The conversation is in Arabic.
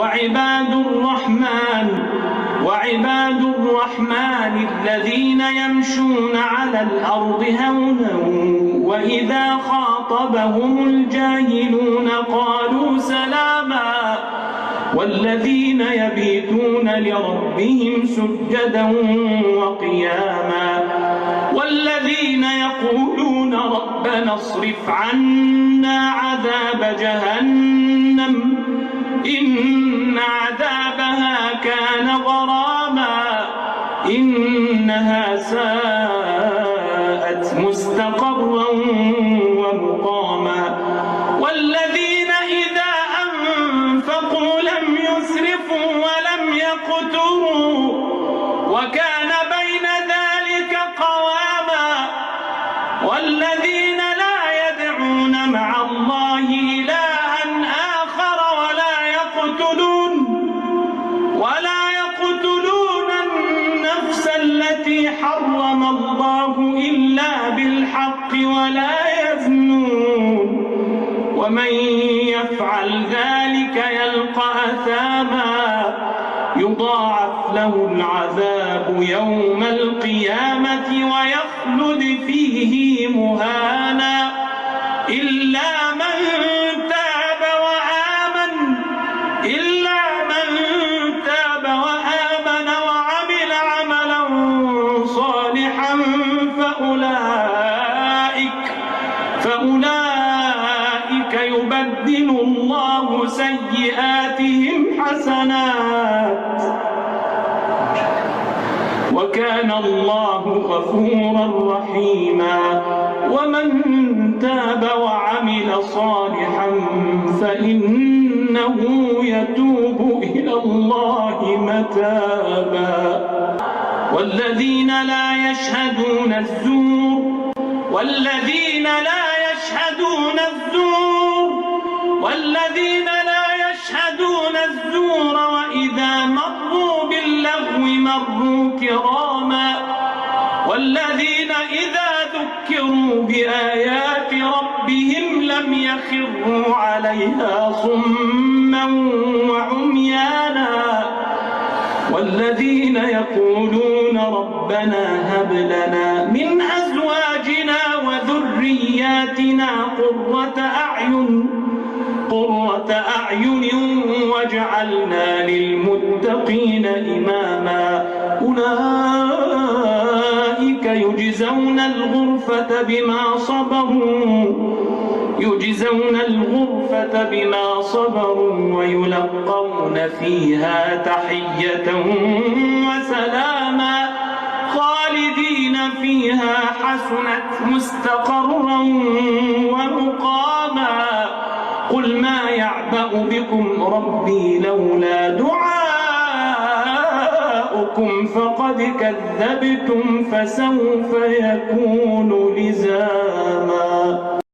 وعباد الرحمن الذين يمشون على الأرض هونا وإذا خاطبهم الجاهلون قالوا سلاما والذين يبيتون لربهم سجدا وقياما والذين يقولون ربنا اصرف عنا عذاب جهنم إن عذابها كان غراما إنها ساءت مستقرا ومقاما والذين إذا أنفقوا لم يسرفوا ولم يقتروا وكان بين ذلك قواما والذين لا يدعون مع الله إلها آخر ولا يقتلون النفس التي حرم الله إلا بالحق ولا يزنون ومن يفعل ذلك يلقى أثاما يضاعف له العذاب يوم القيامة ويخلد فيه مهانا إلا من تاب وعمل عملا صالحا فأولئك يبدل الله سيئاتهم حسنات وكان الله غفورا رحيما ومن تاب وعمل صالحا فإنه يتوب إلى الله متابا والذين لا يشهدون الزور وإذا مروا باللغو مروا كراما والذين إذا ذكروا بآيات ربهم لم يخروا عليها صما وعميانا والذين يقولون ربنا هب لنا من أزواجنا وذرياتنا قرة أعين واجعلنا للمتقين إماما أولئك يجزون الغرفة بما صبروا ويلقون فيها تحية وسلاما خالدين فيها حسنت مستقرا ومقاما قل ما يعبأ بكم ربي لولا دعاؤكم فقد كذبتم فسوف يكون لزاما.